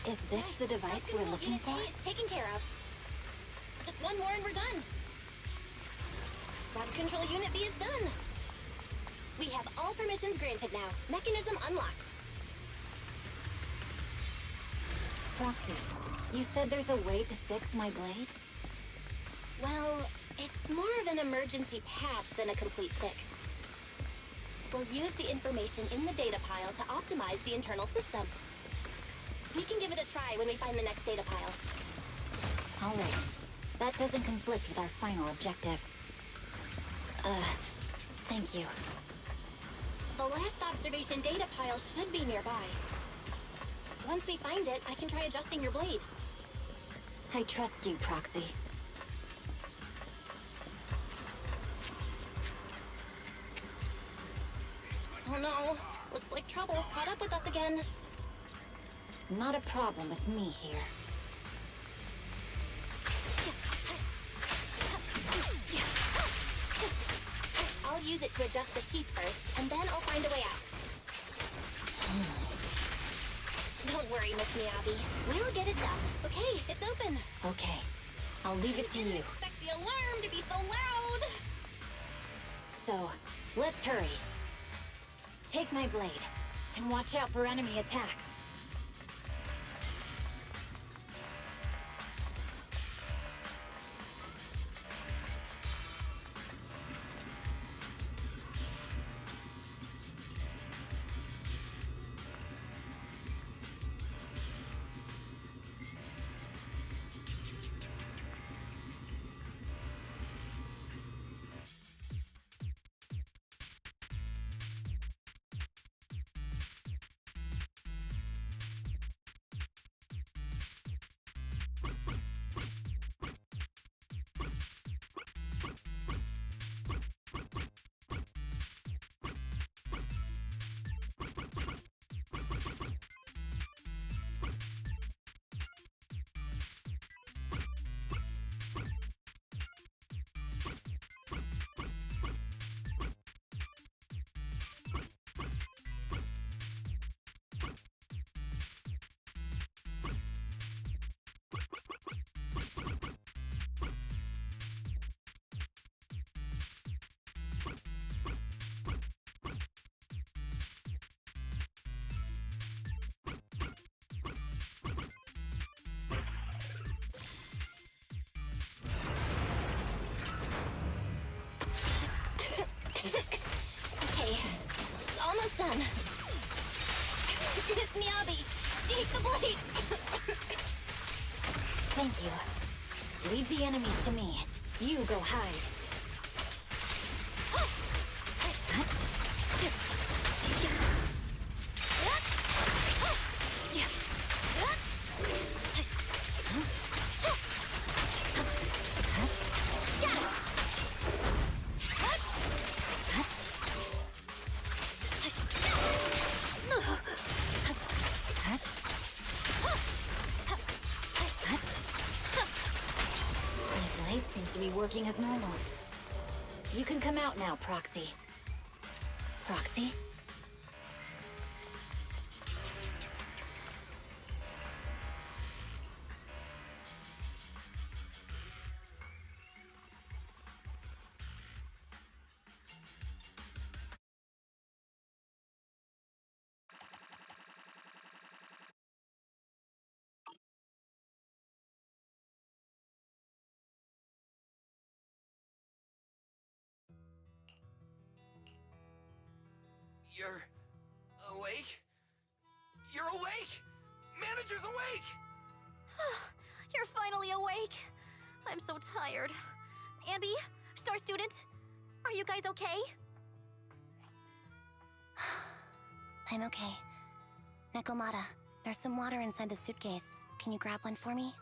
Is this the device we're looking for? It's taken care of. Just one more and we're done. Sub control unit B is done. We have all permissions granted now. Mechanism unlocked. Proxy, you said there's a way to fix my blade? Well, it's more of an emergency patch than a complete fix. We'll use the information in the data pile to optimize the internal system. We can give it a try when we find the next data pile. All right. That doesn't conflict with our final objective. Thank you. The last observation data pile should be nearby. Once we find it, I can try adjusting your blade. I trust you, Proxy. Oh no, looks like trouble's caught up with us again. Not a problem with me here. I'll use it to adjust the sheath first, and then I'll find a way out. Don't worry, Miss Miyabi. We'll get it done. Okay, it's open. Okay. I'll leave it to you. Expect the alarm to be so loud. So, let's hurry. Take my blade, and watch out for enemy attacks. Okay, it's almost done. Miss Miyabi, take the blade! Thank you. Leave the enemies to me. You go hide. My blade seems to be working as normal. You can come out now, Proxy. Proxy? You're awake? You're awake! Manager's awake! You're finally awake. I'm so tired. Ambi, Star Student, are you guys okay? I'm okay. Nekomata, there's some water inside the suitcase. Can you grab one for me?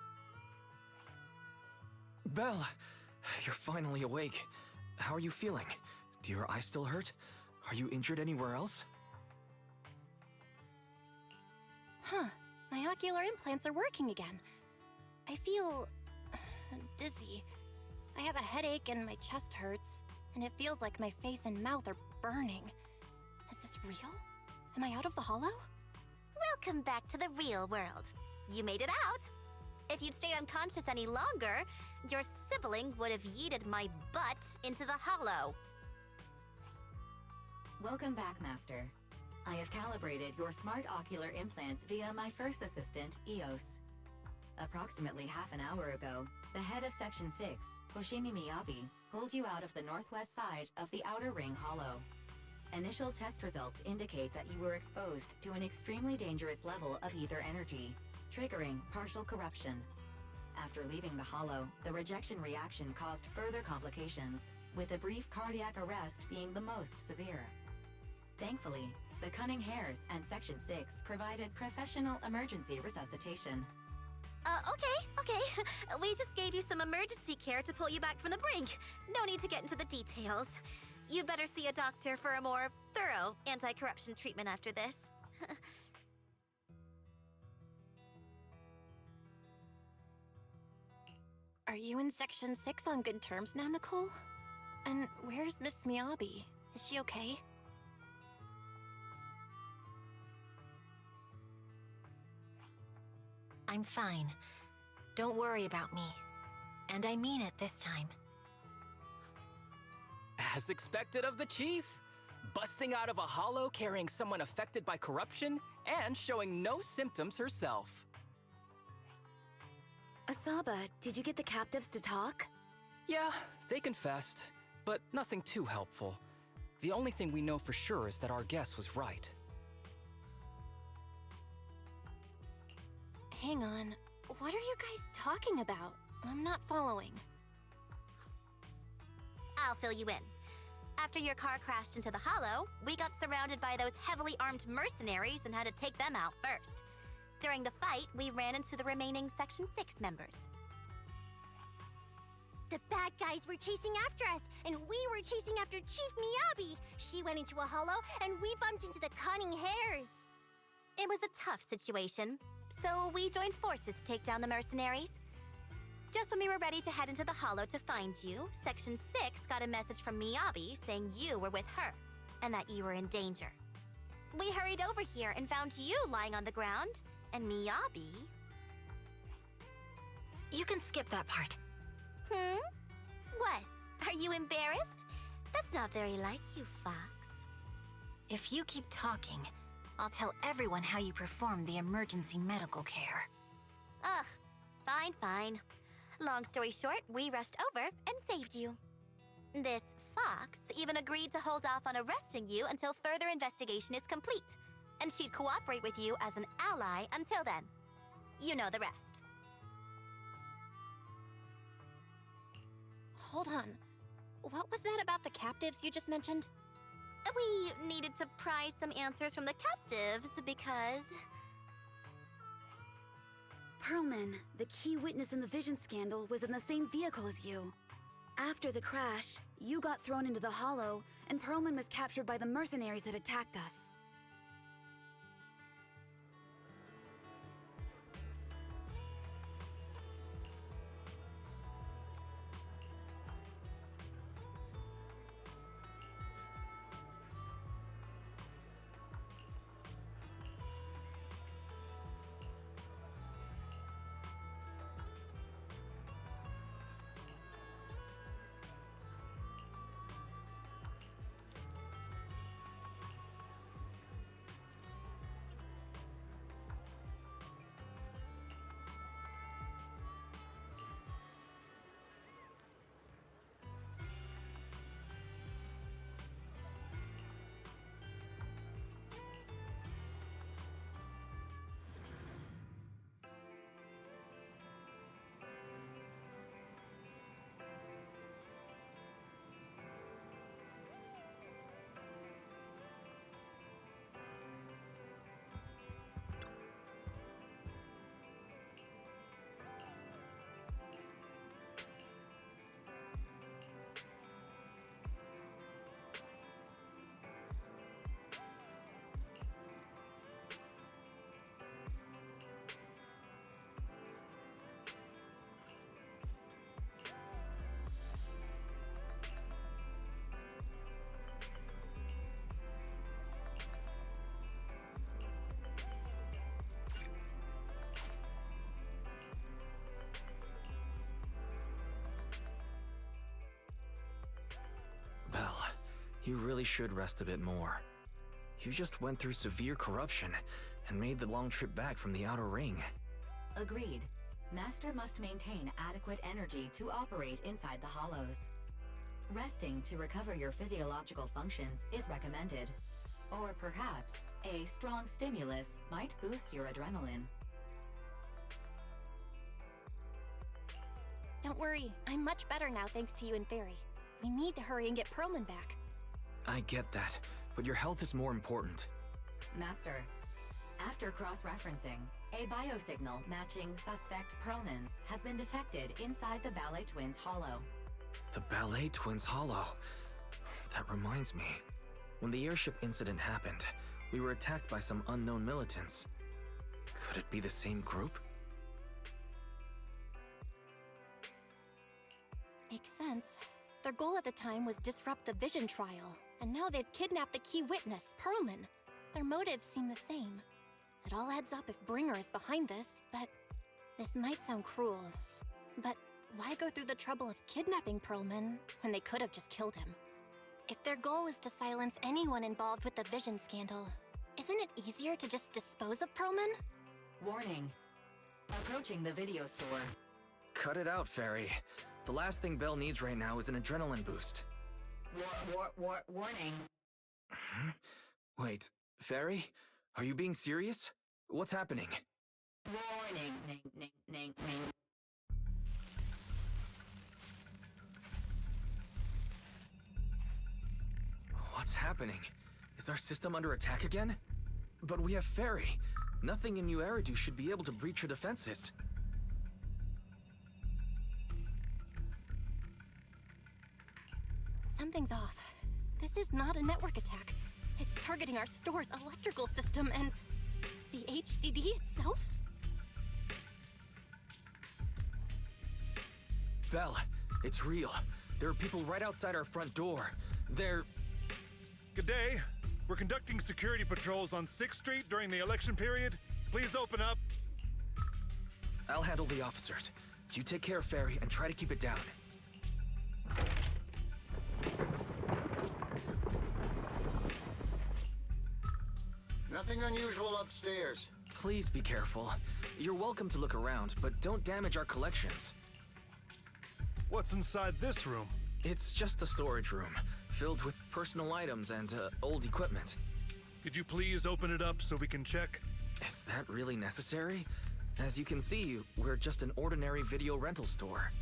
Belle, you're finally awake. How are you feeling? Do your eyes still hurt? Are you injured anywhere else? Huh. My ocular implants are working again. I feel dizzy. I have a headache and my chest hurts, and it feels like my face and mouth are burning. Is this real? Am I out of the hollow? Welcome back to the real world. You made it out. If you'd stayed unconscious any longer, your sibling would have yeeted my butt into the hollow. Welcome back, Master. I have calibrated your smart ocular implants via my first assistant, EOS. Approximately half an hour ago, the head of Section 6, Hoshimi Miyabi, pulled you out of the northwest side of the Outer Ring Hollow. Initial test results indicate that you were exposed to an extremely dangerous level of ether energy, triggering partial corruption. After leaving the hollow, the rejection reaction caused further complications, with a brief cardiac arrest being the most severe. Thankfully, the Cunning Hares and Section 6 provided professional emergency resuscitation. Okay. We just gave you some emergency care to pull you back from the brink. No need to get into the details. You'd better see a doctor for a more thorough anti-corruption treatment after this. Are you in Section 6 on good terms now, Nicole? And where's Miss Miyabi? Is she okay? I'm fine. Don't worry about me. And I mean it this time. As expected of the chief, busting out of a hollow carrying someone affected by corruption and showing no symptoms herself. Asaba, did you get the captives to talk? Yeah, they confessed, but nothing too helpful. The only thing we know for sure is that our guess was right. Hang on. What are you guys talking about? I'm not following. I'll fill you in. After your car crashed into the hollow, we got surrounded by those heavily armed mercenaries and had to take them out first. During the fight, we ran into the remaining Section 6 members. The bad guys were chasing after us, and we were chasing after Chief Miyabi. She went into a hollow, and we bumped into the Cunning Hares. It was a tough situation, so we joined forces to take down the mercenaries. Just when we were ready to head into the hollow to find you, Section 6 got a message from Miyabi saying you were with her, and that you were in danger. We hurried over here and found you lying on the ground, and Miyabi... You can skip that part. What? Are you embarrassed? That's not very like you, Fox. If you keep talking, I'll tell everyone how you performed the emergency medical care. Ugh, fine. Long story short, we rushed over and saved you. This Fox even agreed to hold off on arresting you until further investigation is complete, and she'd cooperate with you as an ally until then. You know the rest. Hold on. What was that about the captives you just mentioned? We needed to pry some answers from the captives because... Perlman, the key witness in the Vision scandal, was in the same vehicle as you. After the crash, you got thrown into the hollow, and Perlman was captured by the mercenaries that attacked us. You really should rest a bit more. You just went through severe corruption and made the long trip back from the outer ring. Agreed. Master must maintain adequate energy to operate inside the hollows. Resting to recover your physiological functions is recommended. Or perhaps, a strong stimulus might boost your adrenaline. Don't worry, I'm much better now thanks to you and Fairy. We need to hurry and get Perlman back. I get that, but your health is more important. Master, after cross-referencing, a biosignal matching suspect Perlman's has been detected inside the Ballet Twins hollow. The Ballet Twins hollow. That reminds me. When the airship incident happened, we were attacked by some unknown militants. Could it be the same group? Makes sense. Their goal at the time was disrupt the Vision trial, and now they've kidnapped the key witness, Perlman. Their motives seem the same. It all adds up if Bringer is behind this, but this might sound cruel. But why go through the trouble of kidnapping Perlman when they could have just killed him? If their goal is to silence anyone involved with the Vision scandal, isn't it easier to just dispose of Perlman? Warning. Approaching the video store. Cut it out, Fairy. The last thing Belle needs right now is an adrenaline boost. Warning. Wait, Fairy? Are you being serious? What's happening? Warning. Ning. What's happening? Is our system under attack again? But we have Fairy. Nothing in New Eridu should be able to breach her defenses. Something's off. This is not a network attack. It's targeting our store's electrical system and the HDD itself? Belle, it's real. There are people right outside our front door. They're... Good day. We're conducting security patrols on 6th Street during the election period. Please open up. I'll handle the officers. You take care of Fairy and try to keep it down. Nothing unusual upstairs. Please be careful. You're welcome to look around, but don't damage our collections. What's inside this room? It's just a storage room, filled with personal items and old equipment. Could you please open it up so we can check? Is that really necessary? As you can see, we're just an ordinary video rental store.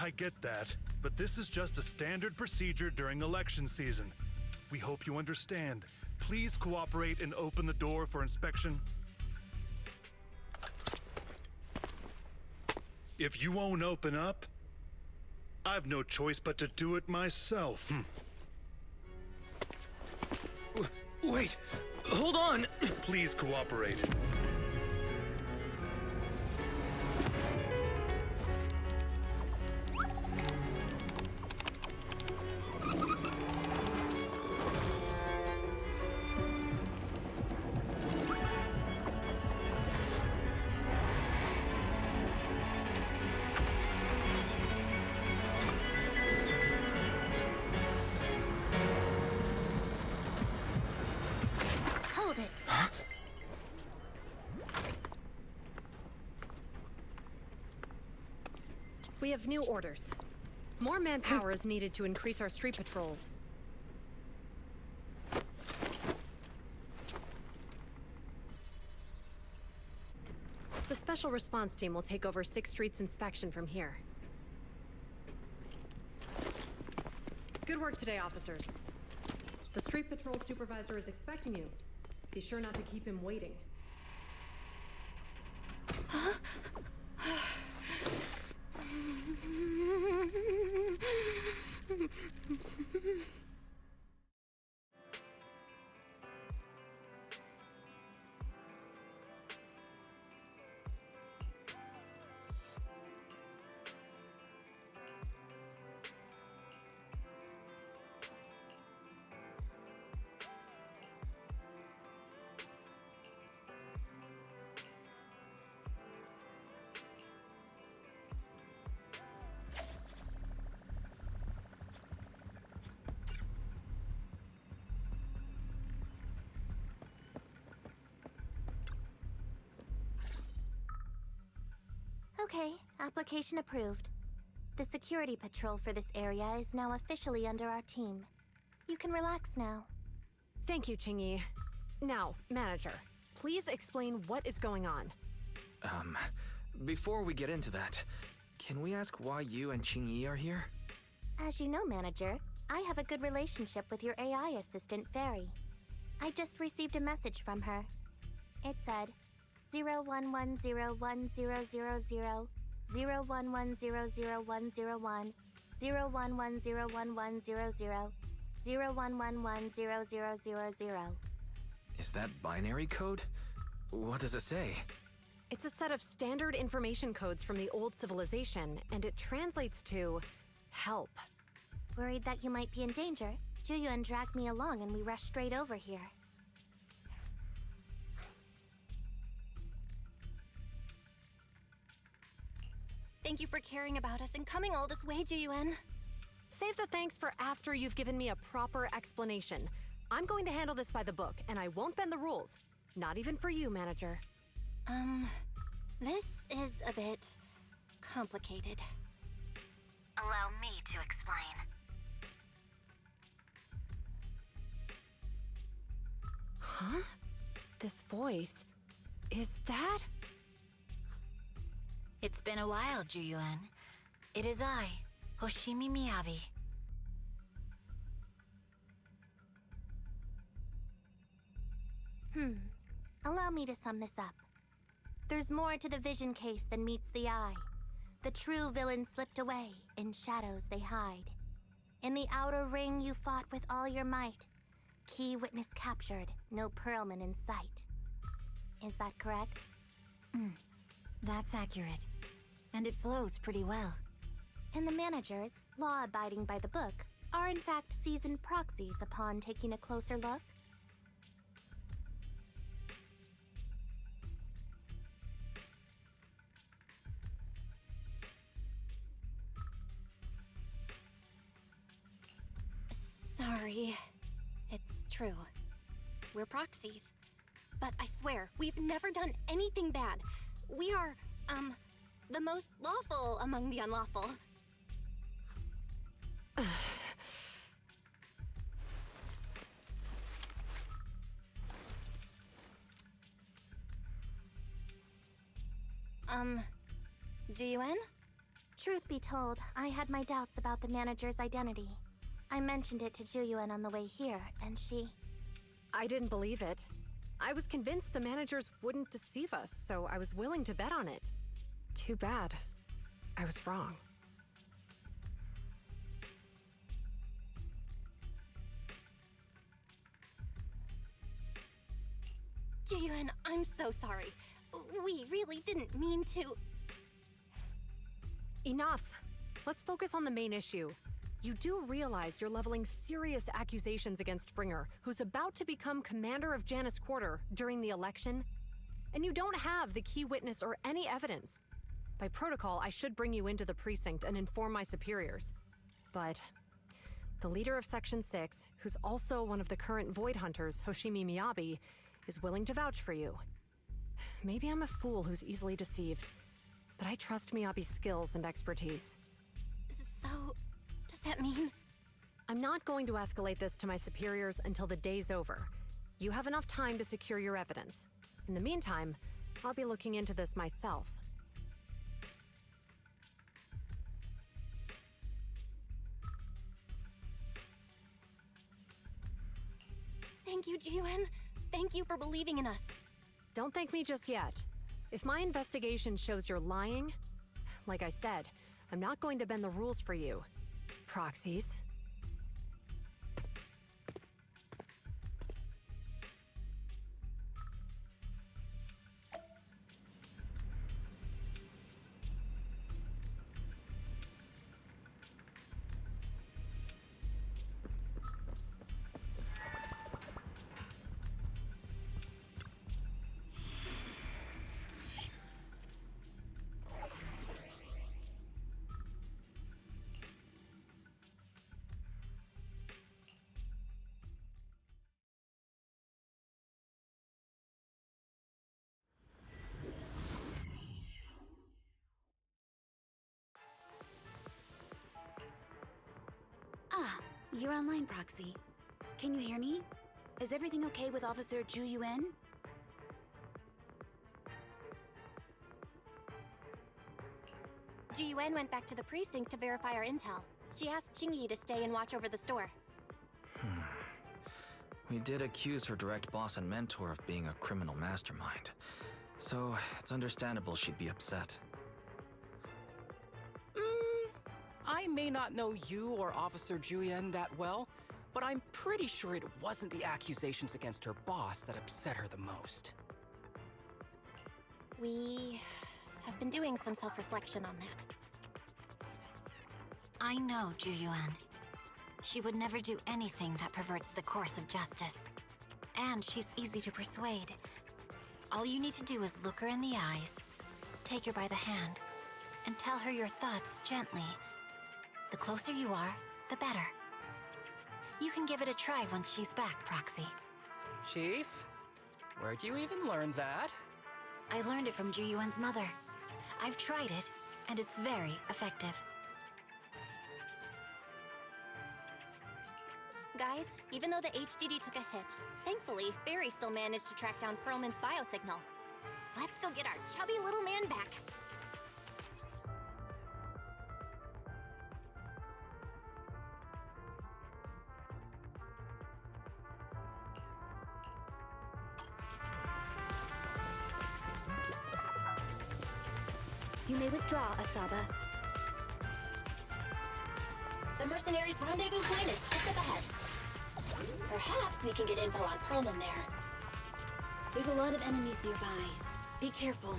I get that, but this is just a standard procedure during election season. We hope you understand. Please cooperate and open the door for inspection. If you won't open up, I've no choice but to do it myself. Wait! Hold on! Please cooperate. Hold it. We have new orders. More manpower is needed to increase our street patrols. The Special Response Team will take over 6th Street's inspection from here. Good work today, officers. The street patrol supervisor is expecting you. Be sure not to keep him waiting. Okay, application approved. The security patrol for this area is now officially under our team. You can relax now. Thank you, Qingyi. Now, manager, please explain what is going on. Before we get into that, can we ask why you and Qingyi are here? As you know, manager, I have a good relationship with your AI assistant, Fairy. I just received a message from her. It said, 01101000, 01100101, 01101100, 01110000. Is that binary code? What does it say? It's a set of standard information codes from the old civilization, and it translates to help. Worried that you might be in danger, Juyuan dragged me along and we rushed straight over here. Thank you for caring about us and coming all this way, Juyuan. Save the thanks for after you've given me a proper explanation. I'm going to handle this by the book, and I won't bend the rules. Not even for you, manager. This is a bit complicated. Allow me to explain. Huh? This voice... is that... It's been a while, Juyuan. It is I, Hoshimi Miyabi. Allow me to sum this up. There's more to the vision case than meets the eye. The true villain slipped away, in shadows they hide. In the outer ring you fought with all your might. Key witness captured, no Perlman in sight. Is that correct? That's accurate. And it flows pretty well. And the managers, law-abiding by the book, are in fact seasoned proxies upon taking a closer look? Sorry. It's true. We're proxies. But I swear, we've never done anything bad. We are, the most lawful among the unlawful. Jiyuan? Truth be told, I had my doubts about the manager's identity. I mentioned it to Juyuan on the way here, and she... I didn't believe it. I was convinced the managers wouldn't deceive us, so I was willing to bet on it. Too bad. I was wrong. Jiyuan, I'm so sorry. We really didn't mean to... Enough! Let's focus on the main issue. You do realize you're leveling serious accusations against Springer, who's about to become commander of Janus Quarter during the election? And you don't have the key witness or any evidence. By protocol, I should bring you into the precinct and inform my superiors. But the leader of Section 6, who's also one of the current Void Hunters, Hoshimi Miyabi, is willing to vouch for you. Maybe I'm a fool who's easily deceived, but I trust Miyabi's skills and expertise. So, does that mean... I'm not going to escalate this to my superiors until the day's over. You have enough time to secure your evidence. In the meantime, I'll be looking into this myself. Thank you, Jiyuan. Thank you for believing in us. Don't thank me just yet. If my investigation shows you're lying, like I said, I'm not going to bend the rules for you. Proxies. You're online, Proxy. Can you hear me? Is everything okay with Officer Ju Yuen? Ji Yuan went back to the precinct to verify our intel. She asked Jingyi to stay and watch over the store. We did accuse her direct boss and mentor of being a criminal mastermind. So, it's understandable she'd be upset. I may not know you or Officer Julian that well, but I'm pretty sure it wasn't the accusations against her boss that upset her the most. We have been doing some self-reflection on that. I know Ju Yuan. She would never do anything that perverts the course of justice. And she's easy to persuade. All you need to do is look her in the eyes, take her by the hand, and tell her your thoughts gently. The closer you are, the better. You can give it a try once she's back, Proxy. Chief? Where'd you even learn that? I learned it from Ju Yuan's mother. I've tried it, and it's very effective. Guys, even though the HDD took a hit, thankfully, Fairy still managed to track down Perlman's biosignal. Let's go get our chubby little man back. You may withdraw, Asaba. The mercenaries' rendezvous point is just up ahead. Perhaps we can get info on Perlman there. There's a lot of enemies nearby. Be careful.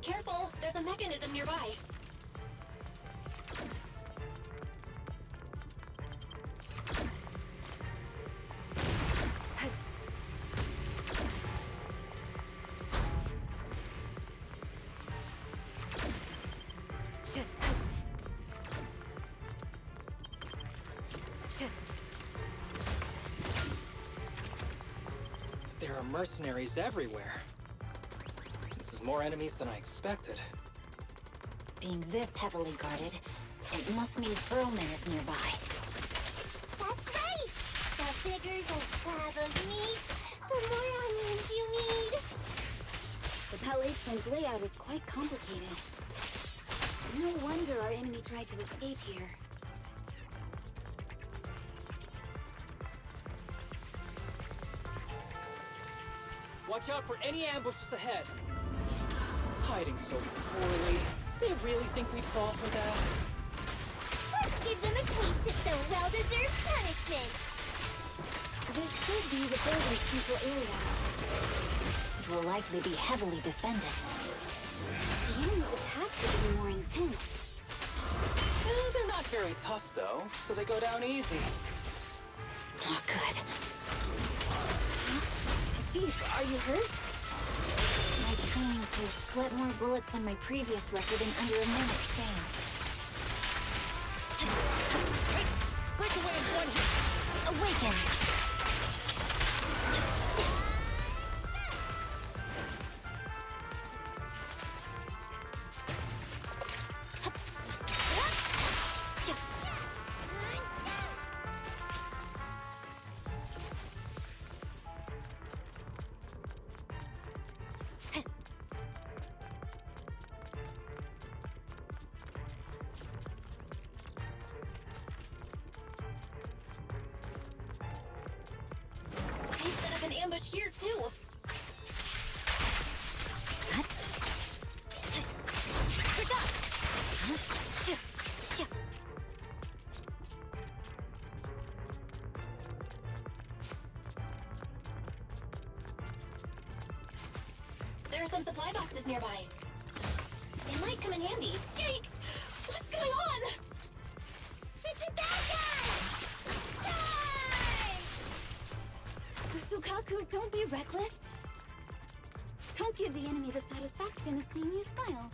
Careful, there's a mechanism nearby. There are mercenaries everywhere. This is more enemies than I expected. Being this heavily guarded, it must mean Perlman is nearby. That's right! The bigger the slab of meat, the more onions you need. The Palais Twins layout is quite complicated. No wonder our enemy tried to escape here. Watch out for any ambushes ahead. Hiding so poorly. They really think we'd fall for that? Let's give them a taste of some well-deserved punishment. This should be the building's central area. It will likely be heavily defended. The enemy's attacks will be more intense. They're not very tough, though, so they go down easy. Not good. Chief, are you hurt? My training to split more bullets than my previous record in under a minute failed. Break away in one hit! Awaken! They've set up an ambush here, too. Push up! There are some supply boxes nearby. They might come in handy. Yikes! What's going on? It's a bad guy! Sukaku, don't be reckless. Don't give the enemy the satisfaction of seeing you smile.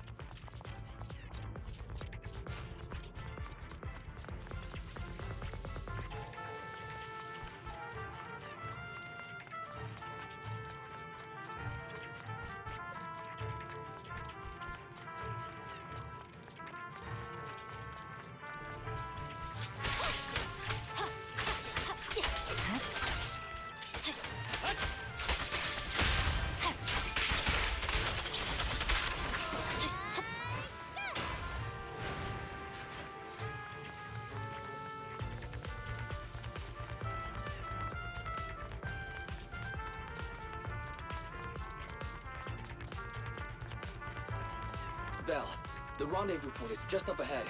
bell. The rendezvous point is just up ahead.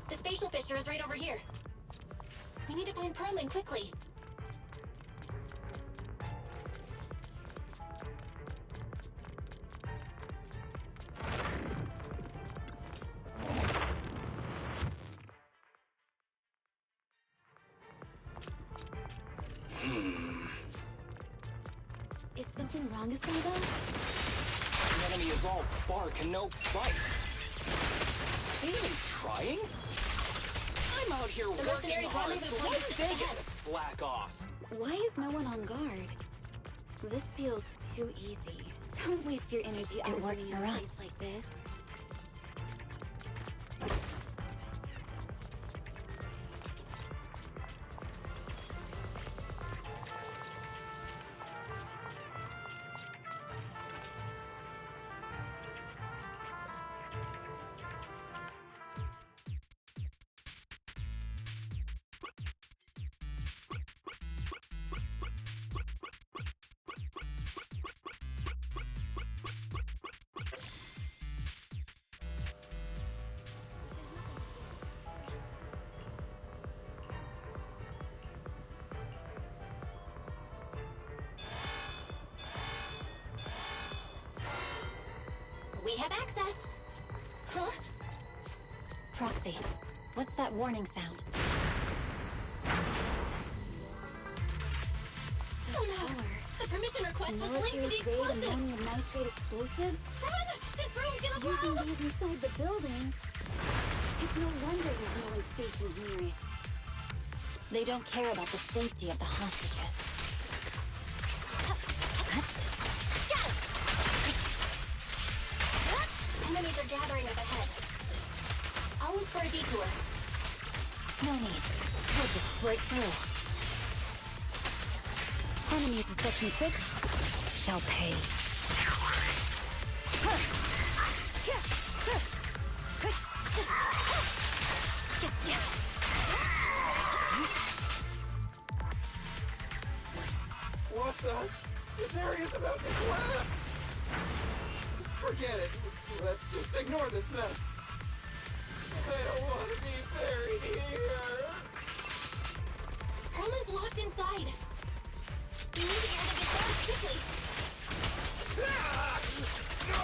The spatial fissure is right over here. We need to find Perlman quickly. Is something wrong, Asada? The enemy is all bark and no bite. Ain't even trying? I'm out here working mercenaries hard, rendezvous so point why is do just they ahead. get to slack off? Why is no one on guard? This feels too easy. Don't waste your energy It works arguing for in a us. place like this. We have access. Huh? Proxy, what's that warning sound? Oh no! The permission request was linked to the Military grade explosives! ammonium nitrate explosives? Run! This room's gonna Using blow! these inside the building? It's no wonder there's no one stationed near it. They don't care about the safety of the hostages. Enemies are gathering up ahead. I'll look for a detour. No need. We'll just break through. Enemies in Section 6 shall pay. What the? This area's about to collapse! Forget it. Let's just ignore this mess. I don't want to be buried here. Perlman's locked inside. We need to get out of this house quickly. Ah! No!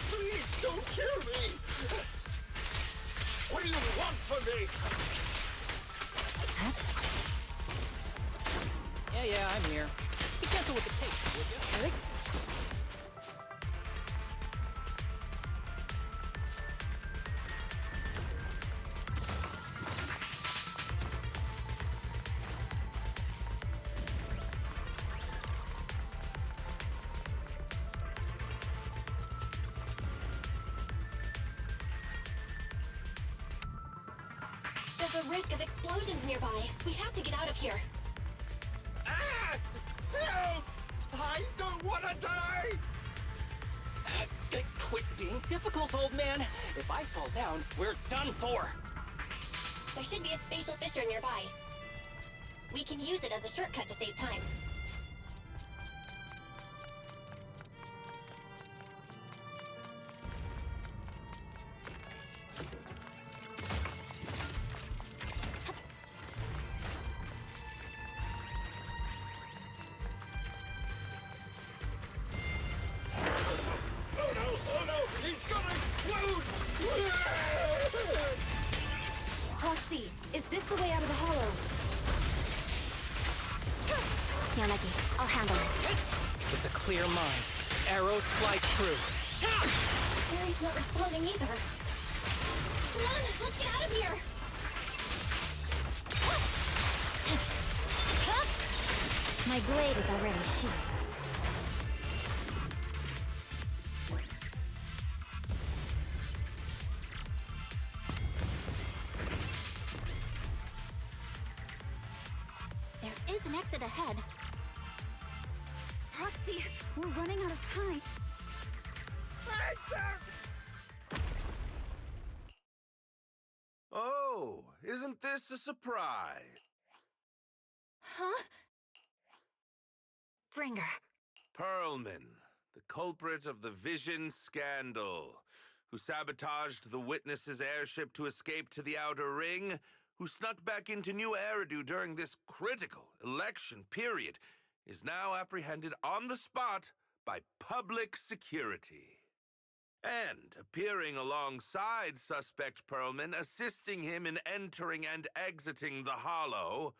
Please don't kill me! What do you want from me? Yeah, I'm here. Be gentle with the cake, would you? There's a risk of explosions nearby. We have to get out of here. Ah! Help! I don't want to die! Quit being difficult, old man. If I fall down, we're done for. There should be a spatial fissure nearby. We can use it as a shortcut to save time. Oh no! He's gonna explode! Proxy, is this the way out of the hollow? Yanagi, I'll handle it. With a clear mind, arrows fly true. Barry's not responding either. Run! Let's get out of here! My blade is already sheathed. exit ahead. Proxy, we're running out of time. Oh, isn't this a surprise? Huh? Bringer. Perlman, the culprit of the Vision scandal, who sabotaged the Witness's airship to escape to the Outer Ring, who snuck back into New Eridu during this critical election period, is now apprehended on the spot by public security. And appearing alongside suspect Perlman, assisting him in entering and exiting the Hollow,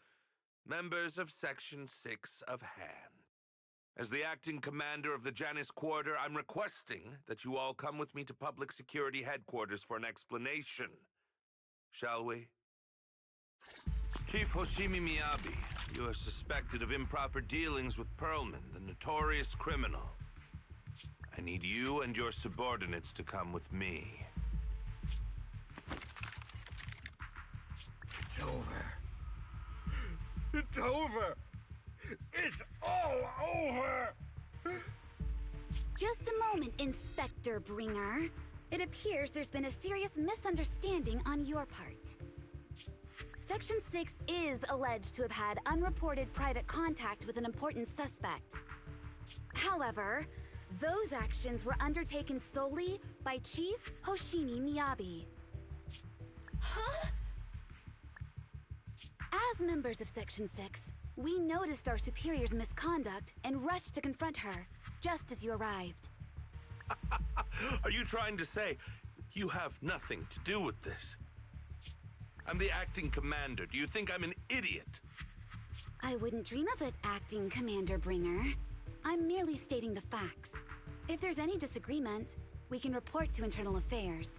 members of Section 6 of Han. As the acting commander of the Janus Quarter, I'm requesting that you all come with me to Public Security Headquarters for an explanation. Shall we? Chief Hoshimi Miyabi, you are suspected of improper dealings with Perlman, the notorious criminal. I need you and your subordinates to come with me. It's over. It's over! It's all over! Just a moment, Inspector Bringer. It appears there's been a serious misunderstanding on your part. Section 6 is alleged to have had unreported private contact with an important suspect. However, those actions were undertaken solely by Chief Hoshimi Miyabi. Huh? As members of Section 6, we noticed our superior's misconduct and rushed to confront her, just as you arrived. Are you trying to say you have nothing to do with this? I'm the acting commander. Do you think I'm an idiot? I wouldn't dream of it, Acting Commander Bringer. I'm merely stating the facts. If there's any disagreement, we can report to Internal Affairs.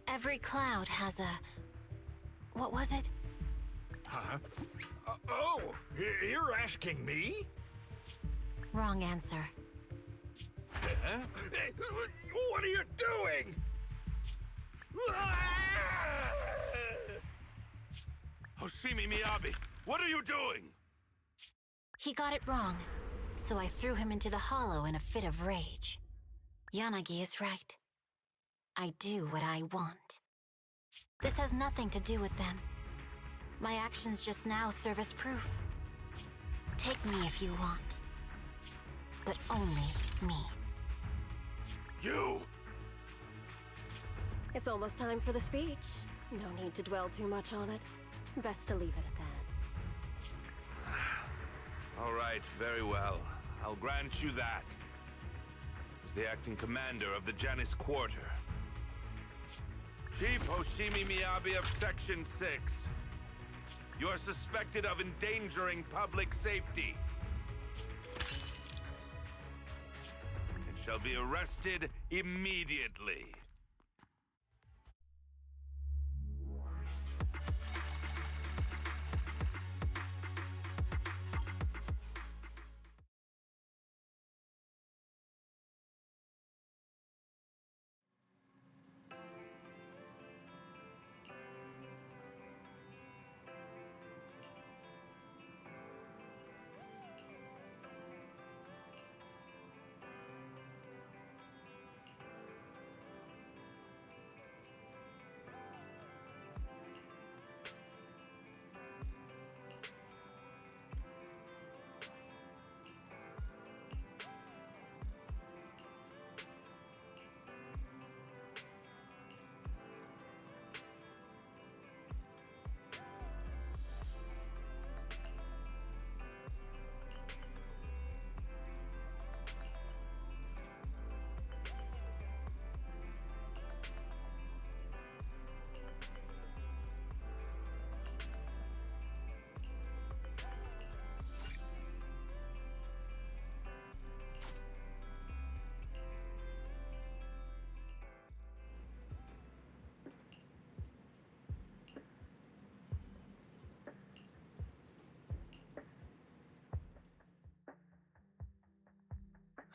Every cloud has a... What was it? Huh? Oh, you're asking me? Wrong answer. Huh? What are you doing? Hoshimi Miyabi, what are you doing? He got it wrong, so I threw him into the hollow in a fit of rage. Yanagi is right. I do what I want. This has nothing to do with them. My actions just now serve as proof. Take me if you want. But only me. You! It's almost time for the speech. No need to dwell too much on it. Best to leave it at that. All right, very well. I'll grant you that. As the acting commander of the Janus Quarter. Chief Hoshimi Miyabi of Section 6. You are suspected of endangering public safety. And shall be arrested immediately.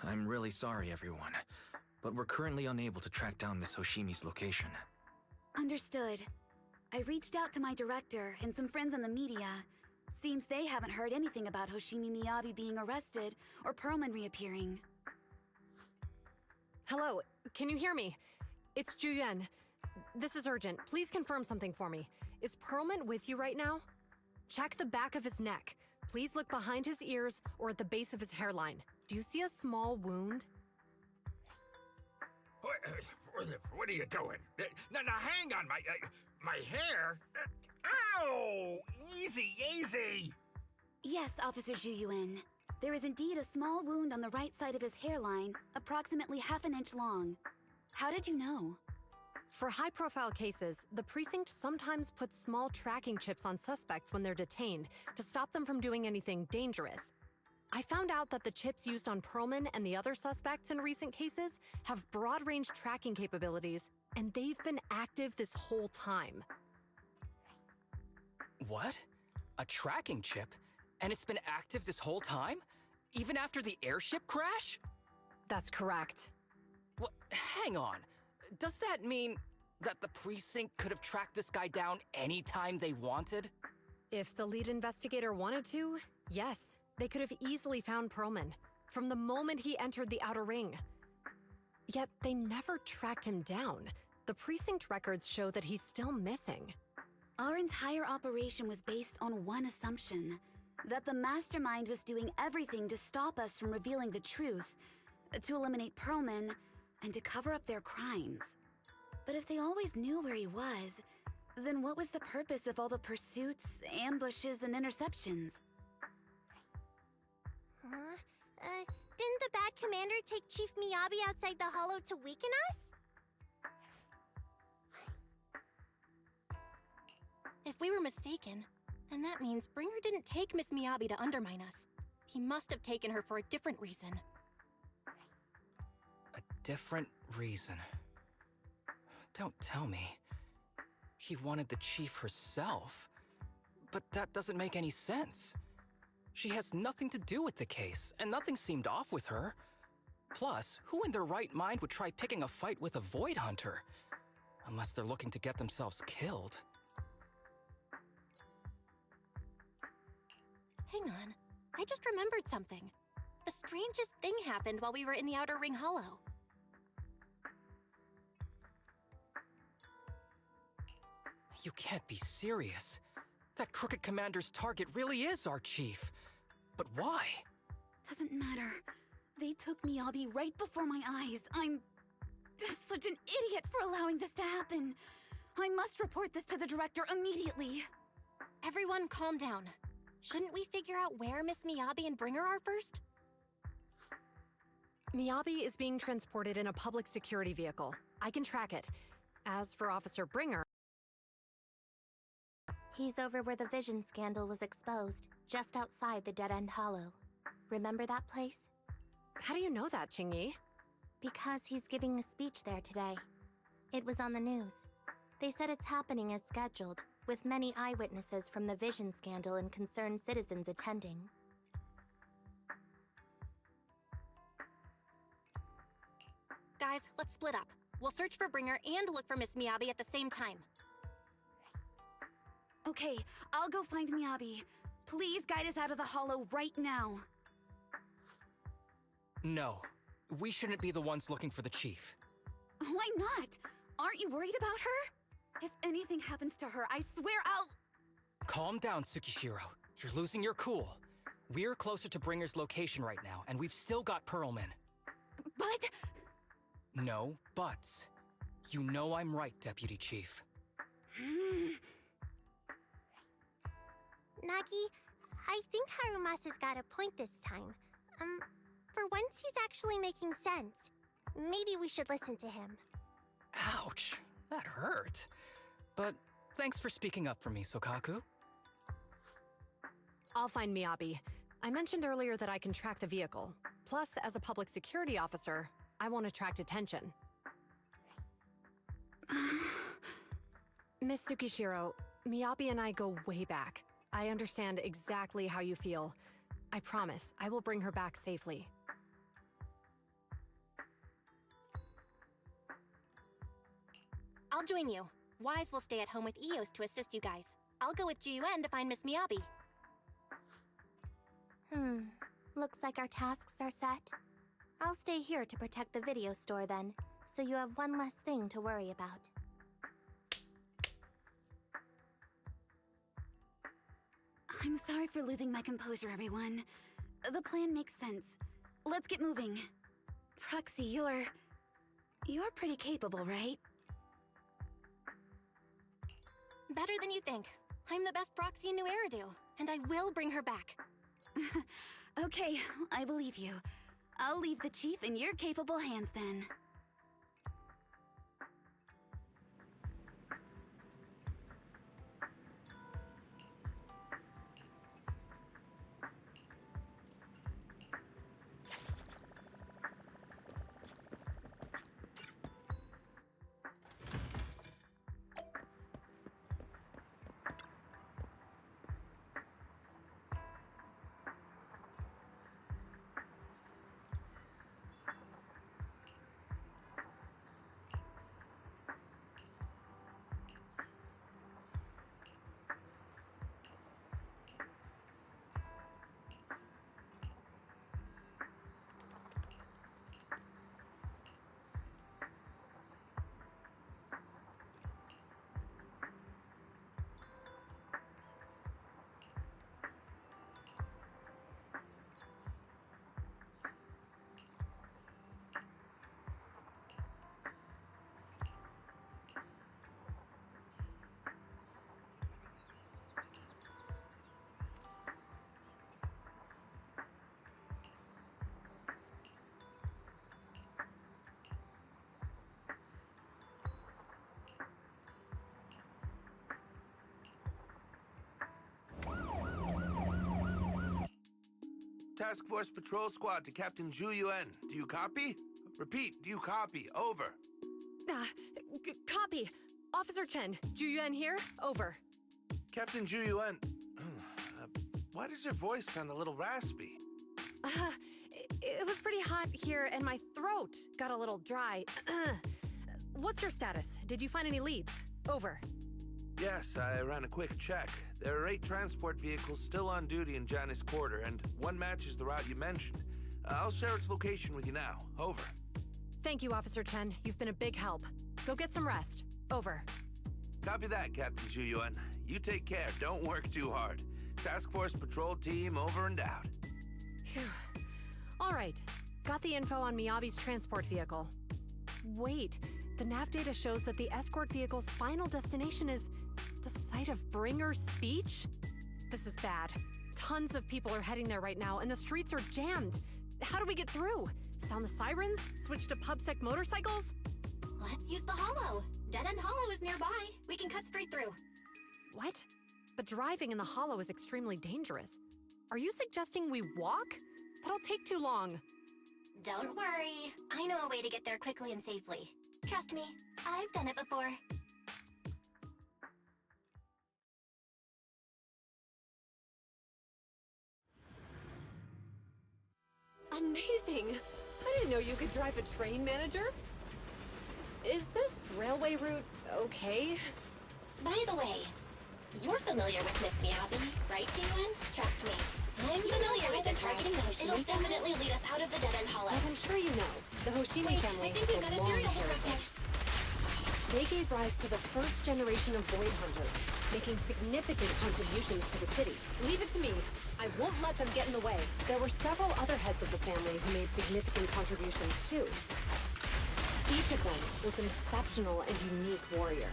I'm really sorry, everyone, but we're currently unable to track down Miss Hoshimi's location. Understood. I reached out to my director and some friends in the media, Seems they haven't heard anything about Hoshimi Miyabi being arrested or Perlman reappearing. Hello, can you hear me? It's Juyen. This is urgent. Please confirm something for me. Is Perlman with you right now? Check the back of his neck. Please look behind his ears or at the base of his hairline. Do you see a small wound? What are you doing? Now, hang on, my hair? Ow! Easy, easy! Yes, Officer Juyuin. There is indeed a small wound on the right side of his hairline, approximately half an inch long. How did you know? For high-profile cases, the precinct sometimes puts small tracking chips on suspects when they're detained to stop them from doing anything dangerous. I found out that the chips used on Perlman and the other suspects in recent cases have broad-range tracking capabilities, and they've been active this whole time. What? A tracking chip? And it's been active this whole time? Even after the airship crash? That's correct. What? Hang on. Does that mean that the precinct could have tracked this guy down anytime they wanted? If the lead investigator wanted to, yes. They could have easily found Perlman from the moment he entered the outer ring. Yet they never tracked him down. The precinct records show that he's still missing. Our entire operation was based on one assumption, that the mastermind was doing everything to stop us from revealing the truth, to eliminate Perlman, and to cover up their crimes. But if they always knew where he was, then what was the purpose of all the pursuits, ambushes, and interceptions? Didn't the bad commander take Chief Miyabi outside the hollow to weaken us? If we were mistaken, then that means Bringer didn't take Miss Miyabi to undermine us. He must have taken her for a different reason. A different reason. Don't tell me. He wanted the chief herself. But that doesn't make any sense. She has nothing to do with the case, and nothing seemed off with her. Plus, who in their right mind would try picking a fight with a Void Hunter? Unless they're looking to get themselves killed. Hang on, I just remembered something. The strangest thing happened while we were in the Outer Ring Hollow. You can't be serious. That crooked commander's target really is our chief. But why? Doesn't matter. They took Miyabi right before my eyes. I'm such an idiot for allowing this to happen. I must report this to the director immediately. Everyone calm down. Shouldn't we figure out where Miss Miyabi and Bringer are first? Miyabi is being transported in a public security vehicle. I can track it. As for Officer Bringer... He's over where the vision scandal was exposed, just outside the Dead-End Hollow. Remember that place? How do you know that, Qingyi? Because he's giving a speech there today. It was on the news. They said it's happening as scheduled, with many eyewitnesses from the vision scandal and concerned citizens attending. Guys, let's split up. We'll search for Bringer and look for Miss Miyabi at the same time. Okay, I'll go find Miyabi. Please guide us out of the hollow right now. No. We shouldn't be the ones looking for the chief. Why not? Aren't you worried about her? If anything happens to her, I swear I'll... Calm down, Tsukishiro. You're losing your cool. We're closer to Bringer's location right now, and we've still got Perlman. But... No buts. You know I'm right, Deputy Chief. Nagi, I think Harumasa's got a point this time. For once he's actually making sense. Maybe we should listen to him. Ouch, that hurt. But thanks for speaking up for me, Sokaku. I'll find Miyabi. I mentioned earlier that I can track the vehicle. Plus, as a public security officer, I won't attract attention. Miss Tsukishiro, Miyabi and I go way back. I understand exactly how you feel. I promise, I will bring her back safely. I'll join you. Wise will stay at home with Eos to assist you guys. I'll go with Jiyuan to find Miss Miyabi. Looks like our tasks are set. I'll stay here to protect the video store then, so you have one less thing to worry about. I'm sorry for losing my composure, everyone. The plan makes sense. Let's get moving. Proxy, you're pretty capable, right? Better than you think. I'm the best proxy in New Eridu, and I will bring her back. Okay, I believe you. I'll leave the chief in your capable hands then. Task Force Patrol Squad to Captain Zhu Yuan. Do you copy? Repeat, do you copy? Over. Copy. Officer Chen, Zhu Yuan here. Over. Captain Zhu Yuan, why does your voice sound a little raspy? It was pretty hot here, and my throat got a little dry. What's your status? Did you find any leads? Over. Yes, I ran a quick check. There are 8 transport vehicles still on duty in Janice Quarter, and one matches the route you mentioned. I'll share its location with you now. Over. Thank you, Officer Chen. You've been a big help. Go get some rest. Over. Copy that, Captain Zhu Yuan. You take care. Don't work too hard. Task Force Patrol Team over and out. Phew. All right. Got the info on Miyabi's transport vehicle. Wait. The nav data shows that the escort vehicle's final destination is the site of Bringer's speech? This is bad. Tons of people are heading there right now, and the streets are jammed. How do we get through? Sound the sirens? Switch to PubSec motorcycles? Let's use the Hollow. Dead End Hollow is nearby. We can cut straight through. What? But driving in the Hollow is extremely dangerous. Are you suggesting we walk? That'll take too long. Don't worry. I know a way to get there quickly and safely. Trust me, I've done it before. Amazing! I didn't know you could drive a train, manager. Is this railway route okay? By the way, you're familiar with Miss Miyabi, right, Yuan? Trust me. I'm familiar with this targeting motion. It'll definitely lead us out of the Dead End Hollow. As I'm sure you know, the Hoshimi family I think we've got has a a long theory over heritage. project. They gave rise to the first generation of Void Hunters, making significant contributions to the city. Leave it to me. I won't let them get in the way. There were several other heads of the family who made significant contributions too. Each of them was an exceptional and unique warrior.